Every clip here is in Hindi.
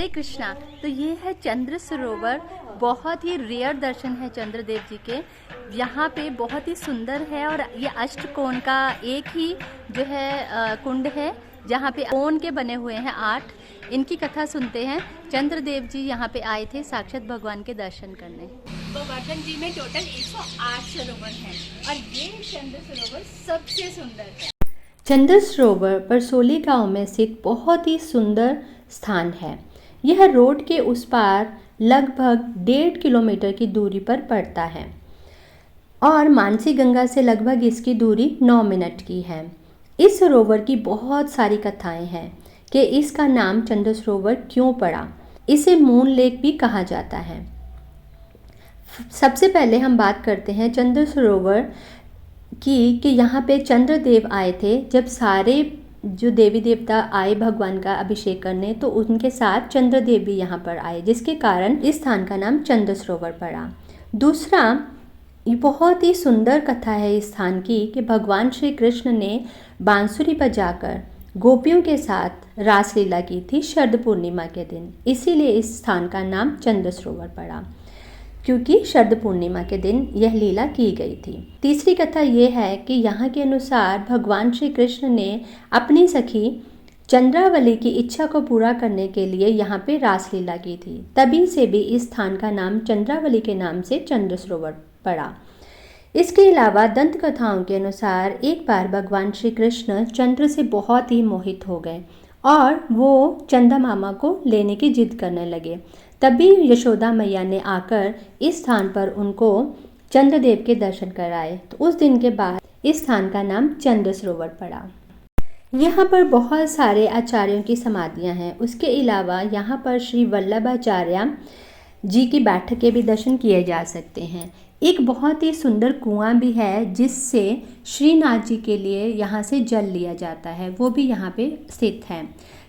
हरे कृष्णा। तो ये है चंद्र सरोवर, बहुत ही रेयर दर्शन है चंद्रदेव जी के। यहाँ पे बहुत ही सुंदर है और ये अष्टकोण का एक ही जो है कुंड है, जहाँ पे कोण के बने हुए हैं 8। इनकी कथा सुनते हैं। चंद्रदेव जी यहाँ पे आए थे साक्षात भगवान के दर्शन करने। गोवर्धन जी में टोटल 108 सरोवर हैं और ये चंद्र सरोवर सबसे सुंदर है। चंद्र सरोवर परसोली गांव में स्थित बहुत ही सुंदर स्थान है। यह रोड के उस पार लगभग 1.5 किलोमीटर की दूरी पर पड़ता है और मानसी गंगा से लगभग इसकी दूरी 9 मिनट की है। इस सरोवर की बहुत सारी कथाएं हैं कि इसका नाम चंद्र सरोवर क्यों पड़ा। इसे मून लेक भी कहा जाता है। सबसे पहले हम बात करते हैं चंद्र सरोवर की कि यहाँ पे चंद्रदेव आए थे। जब सारे जो देवी देवता आए भगवान का अभिषेक करने, तो उनके साथ चंद्रदेव भी यहाँ पर आए, जिसके कारण इस स्थान का नाम चंद्र सरोवर पड़ा। दूसरा, ये बहुत ही सुंदर कथा है इस स्थान की कि भगवान श्री कृष्ण ने बांसुरी बजाकर गोपियों के साथ रासलीला की थी शरद पूर्णिमा के दिन। इसीलिए इस स्थान का नाम चंद्र सरोवर पड़ा, क्योंकि शरद पूर्णिमा के दिन यह लीला की गई थी। तीसरी कथा ये है कि यहाँ के अनुसार भगवान श्री कृष्ण ने अपनी सखी चंद्रावली की इच्छा को पूरा करने के लिए यहाँ पे रासलीला की थी। तभी से भी इस स्थान का नाम चंद्रावली के नाम से चंद्र सरोवर पड़ा। इसके अलावा दंत कथाओं के अनुसार एक बार भगवान श्री कृष्ण चंद्र से बहुत ही मोहित हो गए और वो चंदा मामा को लेने की जिद करने लगे। तभी यशोदा मैया ने आकर इस स्थान पर उनको चंद्रदेव के दर्शन कराए। तो उस दिन के बाद इस स्थान का नाम चंद्र सरोवर पड़ा। यहाँ पर बहुत सारे आचार्यों की समाधियाँ हैं। उसके अलावा यहाँ पर श्री वल्लभाचार्य जी की बैठक के भी दर्शन किए जा सकते हैं। एक बहुत ही सुंदर कुआं भी है जिससे श्रीनाथ जी के लिए यहाँ से जल लिया जाता है, वो भी यहाँ पे स्थित है।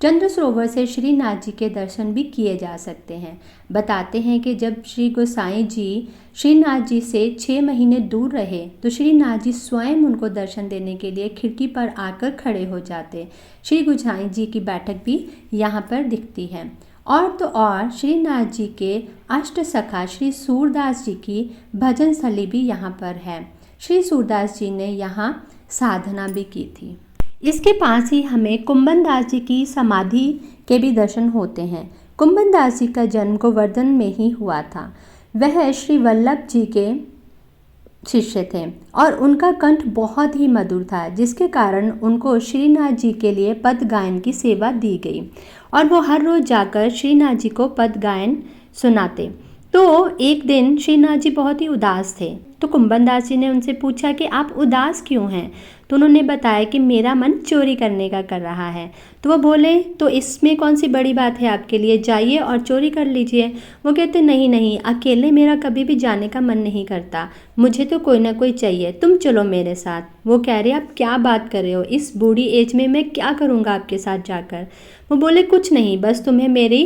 चंद्र सरोवर से श्रीनाथ जी के दर्शन भी किए जा सकते हैं। बताते हैं कि जब श्री गोसाई जी श्रीनाथ जी से 6 महीने दूर रहे तो श्रीनाथ जी स्वयं उनको दर्शन देने के लिए खिड़की पर आकर खड़े हो जाते। श्री गोसाई जी की बैठक भी यहाँ पर दिखती है। और तो और श्रीनाथ जी के अष्ट सखा श्री सूरदास जी की भजन स्थली भी यहाँ पर है। श्री सूरदास जी ने यहाँ साधना भी की थी। इसके पास ही हमें कुंभन दास जी की समाधि के भी दर्शन होते हैं। कुंभन दास जी का जन्म गोवर्धन में ही हुआ था। वह श्री वल्लभ जी के शिष्य थे और उनका कंठ बहुत ही मधुर था, जिसके कारण उनको श्रीनाथ जी के लिए पद गायन की सेवा दी गई और वो हर रोज़ जाकर श्रीनाथ जी को पद गायन सुनाते। तो एक दिन श्रीनाथ जी बहुत ही उदास थे, तो कुंभन दास जी ने उनसे पूछा कि आप उदास क्यों हैं। तो उन्होंने बताया कि मेरा मन चोरी करने का कर रहा है। तो वो बोले, तो इसमें कौन सी बड़ी बात है आपके लिए, जाइए और चोरी कर लीजिए। वो कहते नहीं नहीं, अकेले मेरा कभी भी जाने का मन नहीं करता, मुझे तो कोई ना कोई चाहिए, तुम चलो मेरे साथ। वो कह रहे आप क्या बात कर रहे हो, इस बूढ़ी एज में मैं क्या करूँगा आपके साथ जाकर। वो बोले कुछ नहीं, बस तुम्हें मेरी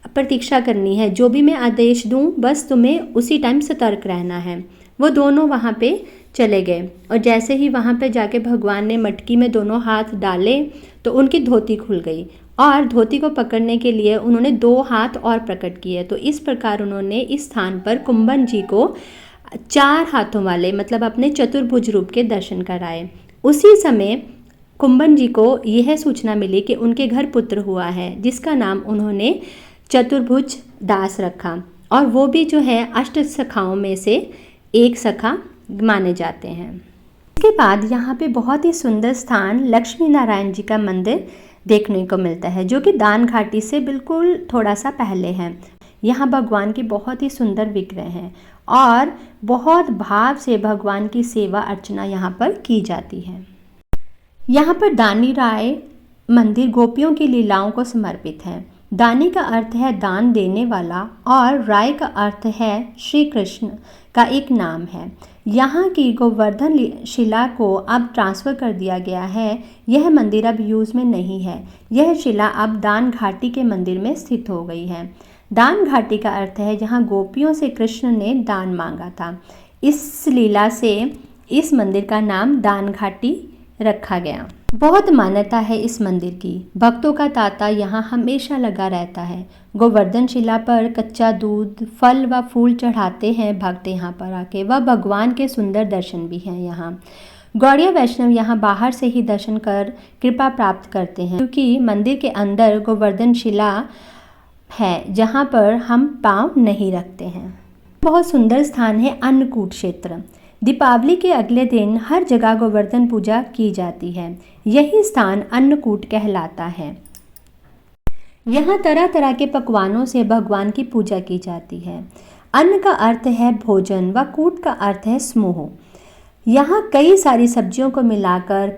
प्रतीक्षा करनी है, जो भी मैं आदेश दूँ बस तुम्हें उसी टाइम सतर्क रहना है। वो दोनों वहाँ पे चले गए और जैसे ही वहाँ पे जाके भगवान ने मटकी में दोनों हाथ डाले तो उनकी धोती खुल गई और धोती को पकड़ने के लिए उन्होंने 2 हाथ और प्रकट किए। तो इस प्रकार उन्होंने इस स्थान पर कुंभन जी को 4 हाथों वाले, मतलब अपने चतुर्भुज रूप के दर्शन कराए। उसी समय कुंभन जी को यह सूचना मिली कि उनके घर पुत्र हुआ है, जिसका नाम उन्होंने चतुर्भुज दास रखा और वो भी जो है अष्ट सखाओं में से एक सखा माने जाते हैं। इसके बाद यहाँ पे बहुत ही सुंदर स्थान लक्ष्मी नारायण जी का मंदिर देखने को मिलता है, जो कि दान घाटी से बिल्कुल थोड़ा सा पहले है। यहाँ भगवान की बहुत ही सुंदर विग्रह हैं और बहुत भाव से भगवान की सेवा अर्चना यहाँ पर की जाती है। यहाँ पर दानी राय मंदिर गोपियों की लीलाओं को समर्पित है। दानी का अर्थ है दान देने वाला और राय का अर्थ है श्री कृष्ण का एक नाम है। यहाँ की गोवर्धन शिला को अब ट्रांसफ़र कर दिया गया है। यह मंदिर अब यूज़ में नहीं है। यह शिला अब दान घाटी के मंदिर में स्थित हो गई है। दान घाटी का अर्थ है जहाँ गोपियों से कृष्ण ने दान मांगा था। इस लीला से इस मंदिर का नाम दान घाटी रखा गया। बहुत मान्यता है इस मंदिर की। भक्तों का तांता यहाँ हमेशा लगा रहता है। गोवर्धन शिला पर कच्चा दूध, फल व फूल चढ़ाते हैं भक्त यहाँ पर आके। वह भगवान के सुंदर दर्शन भी हैं यहाँ। गौड़िया वैष्णव यहाँ बाहर से ही दर्शन कर कृपा प्राप्त करते हैं, क्योंकि मंदिर के अंदर गोवर्धन शिला है जहाँ पर हम पाँव नहीं रखते हैं। बहुत सुंदर स्थान है अन्नकूट क्षेत्र। दीपावली के अगले दिन हर जगह गोवर्धन पूजा की जाती है। यही स्थान अन्नकूट कहलाता है। यहाँ तरह तरह के पकवानों से भगवान की पूजा की जाती है। अन्न का अर्थ है भोजन व कूट का अर्थ है समूह। यहाँ कई सारी सब्जियों को मिलाकर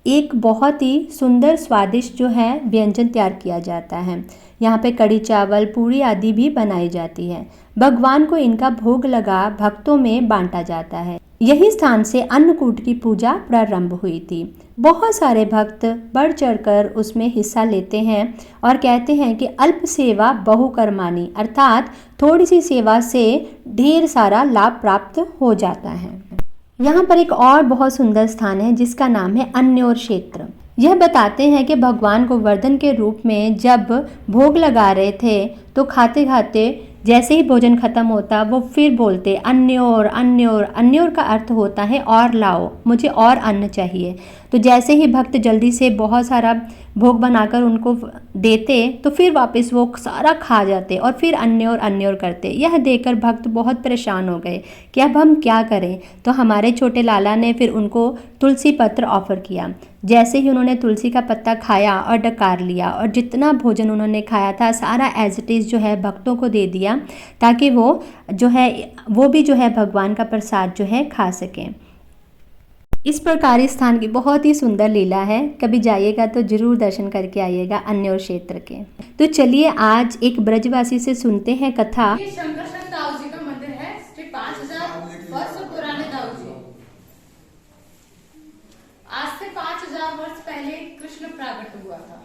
एक बहुत ही सुंदर स्वादिष्ट जो है व्यंजन तैयार किया जाता है। यहाँ पे कड़ी चावल, पूरी आदि भी बनाई जाती है। भगवान को इनका भोग लगा भक्तों में बांटा जाता है। यही स्थान से अन्नकूट की पूजा प्रारंभ हुई थी। बहुत सारे भक्त बढ़ चढ़कर उसमें हिस्सा लेते हैं और कहते हैं कि अल्प सेवा बहुकर्माणी, अर्थात थोड़ी सी सेवा से ढेर सारा लाभ प्राप्त हो जाता है। यहाँ पर एक और बहुत सुंदर स्थान है जिसका नाम है अन्योर क्षेत्र। यह बताते हैं कि भगवान गोवर्धन के रूप में जब भोग लगा रहे थे तो खाते खाते जैसे ही भोजन खत्म होता वो फिर बोलते अन्योर अन्योर। अन्योर का अर्थ होता है और लाओ, मुझे और अन्न चाहिए। तो जैसे ही भक्त जल्दी से बहुत सारा भोग बनाकर उनको देते तो फिर वापस वो सारा खा जाते और फिर अन्योर अन्योर करते। यह देखकर भक्त बहुत परेशान हो गए कि अब हम क्या करें। तो हमारे छोटे लाला ने फिर उनको तुलसी पत्र ऑफर किया। जैसे ही उन्होंने तुलसी का पत्ता खाया और डकार लिया और जितना भोजन उन्होंने खाया था सारा एज इट इज़ जो है भक्तों को दे दिया, ताकि वो भी जो है भगवान का प्रसाद जो है खा सकें। इस प्रकार इस स्थान की बहुत ही सुंदर लीला है। कभी जाइएगा तो जरूर दर्शन करके आइएगा अन्योर क्षेत्र के। तो चलिए आज एक ब्रजवासी से सुनते हैं कथा। ये शंकर दाऊ जी का मंदिर है। 5000 वर्ष पुराने दाऊ जी। आज से 5000 वर्ष पहले कृष्ण प्राकट हुआ था।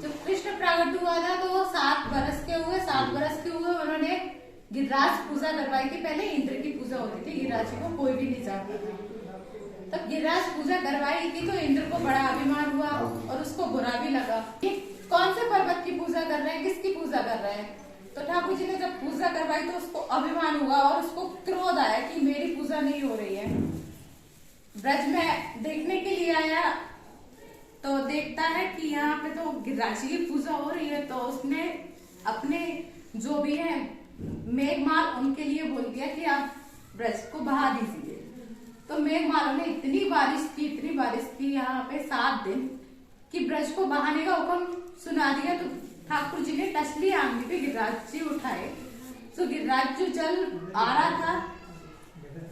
जब कृष्ण प्राकट हुआ था तो वो 7 बरस के हुए। 7 बरस के हुए उन्होंने गिरिराज पूजा करवाई थी। पहले इंद्र की पूजा होती थी, गिरिराज जी को कोई भी नहीं जानता था। तब गिरिराज पूजा करवाई थी तो इंद्र को बड़ा अभिमान हुआ और उसको बुरा भी लगा कि कौन से पर्वत की पूजा कर रहे हैं, किसकी पूजा कर रहे हैं। तो ठाकुर जी ने जब पूजा करवाई तो उसको अभिमान हुआ और उसको क्रोध आया कि मेरी पूजा नहीं हो रही है। ब्रज में देखने के लिए आया तो देखता है कि यहाँ पे तो गिरिराज जी की पूजा हो रही है। तो उसने अपने जो भी है मेघमाल उनके लिए बोल दिया कि आप ब्रज को बहा दीजिए। तो मेघमालों ने इतनी बारिश की यहाँ पे 7 दिन कि ब्रज को बहाने का हुक्म सुना दिया। तो ठाकुर जी ने टसली आंगली पे गिरिराज जी उठाए। तो गिरिराज जो जल आ रहा था,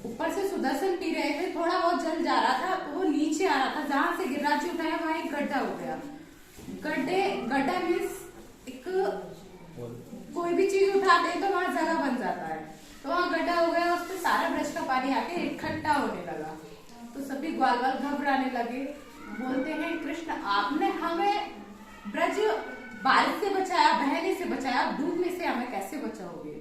ऊपर से सुदर्शन पी रहे थे, थोड़ा बहुत जल जा रहा था तो वो नीचे आ रहा था। जहां से गिरिराज जी उठाया वहां एक गड्ढा हो गया। गड्ढा मीन्स एक कोई भी चीज उठाते हैं तो वहां जगह बन जाता है। तो वहां गड्ढा हो गया, उस पर सारा ब्रज का पानी आके इकट्ठा होने लगा। तो सभी ग्वाल बाल घबराने लगे। बोलते हैं कृष्ण आपने हमें ब्रज बारिश से बचाया, बहने से बचाया, डूबने से हमें कैसे बचाओगे।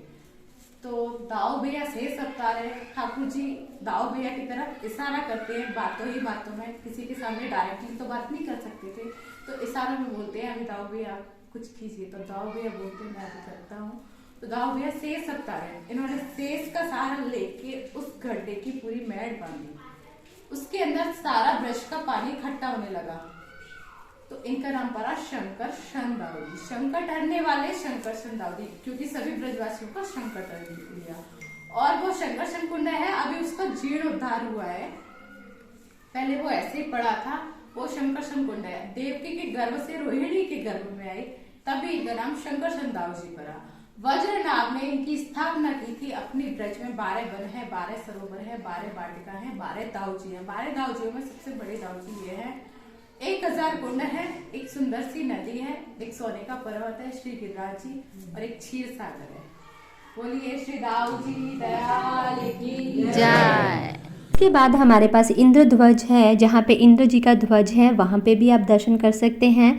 तो दाऊ भैया से सकता है। ठाकुर जी दाऊ भैया की तरफ इशारा करते हैं बातों ही बातों में। किसी के सामने डायरेक्टली तो बात नहीं कर सकते थे तो इशारा में बोलते हैं अभी दाऊ भैया कुछ कीजिए। तो दाऊ भैया बोलते हैं मैं तो करता हूँ। तो दाऊ भैया शेष सकता है। इन्होंने शेष का सहारा लेके उस गड्ढे की पूरी मैट बांधी। उसके अंदर सारा ब्रज का पानी इकट्ठा होने लगा। तो इनका नाम पड़ा शंकर दाऊ जी। शंकर टहरने वाले शंकर दाऊ जी, क्योंकि सभी ब्रजवासियों का शंकर टहर लिया। और वो शंकर कुंड है, अभी उसका जीर्णोद्धार हुआ है। पहले वो ऐसे ही पड़ा था। वो शंकर कुंड है। देवकी के गर्भ से रोहिणी के गर्भ में आई, तभी इनका नाम शंकर दाऊ जी पड़ा। वज्रनाभ ने इनकी स्थापना की थी। अपनी ब्रज में 12 वन है, 12 सरोवर है, 12 वाटिका है, 12 दाऊ जी है। 12 दाऊ जी में सबसे बड़े दाऊ जी ये है। 1000 कुंड है, एक सुंदर सी नदी है, एक सोने का पर्वत है श्री गिरिराज जी और एक क्षीर सागर है। बोलिए श्री दाऊ जी दयाल की जय। इसके बाद हमारे पास इंद्र ध्वज है। जहाँ पे इंद्र जी का ध्वज है वहाँ पे भी आप दर्शन कर सकते हैं।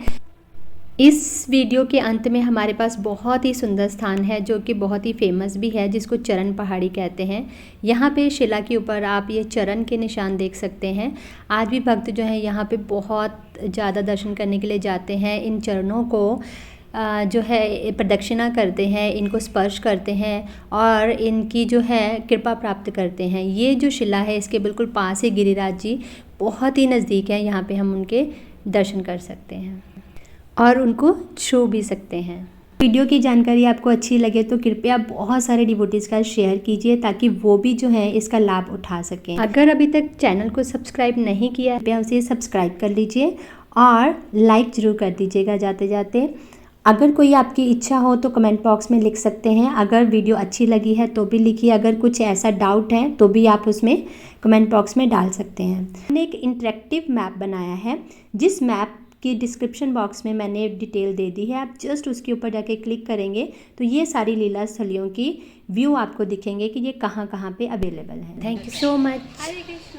इस वीडियो के अंत में हमारे पास बहुत ही सुंदर स्थान है जो कि बहुत ही फेमस भी है, जिसको चरण पहाड़ी कहते हैं। यहाँ पे शिला के ऊपर आप ये चरण के निशान देख सकते हैं। आज भी भक्त जो है यहाँ पे बहुत ज़्यादा दर्शन करने के लिए जाते हैं। इन चरणों को जो है प्रदक्षिणा करते हैं, इनको स्पर्श करते हैं और इनकी जो है कृपा प्राप्त करते हैं। ये जो शिला है इसके बिल्कुल पास ही गिरिराज जी बहुत ही नज़दीक है। यहाँ पे हम उनके दर्शन कर सकते हैं और उनको छू भी सकते हैं। वीडियो की जानकारी आपको अच्छी लगे तो कृपया बहुत सारे डिवोटीज़ का शेयर कीजिए ताकि वो भी जो है इसका लाभ उठा सकें। अगर अभी तक चैनल को सब्सक्राइब नहीं किया कृपया उसे सब्सक्राइब कर लीजिए और लाइक ज़रूर कर दीजिएगा जाते जाते। अगर कोई आपकी इच्छा हो तो कमेंट बॉक्स में लिख सकते हैं। अगर वीडियो अच्छी लगी है तो भी लिखिए। अगर कुछ ऐसा डाउट है तो भी आप उसमें कमेंट बॉक्स में डाल सकते हैं। मैंने एक इंटरेक्टिव मैप बनाया है जिस मैप की डिस्क्रिप्शन बॉक्स में मैंने डिटेल दे दी है। आप जस्ट उसके ऊपर जाके क्लिक करेंगे तो ये सारी लीला स्थलियों की व्यू आपको दिखेंगे कि ये कहाँ कहाँ पे अवेलेबल है। Thank you so much. Hare Krishna.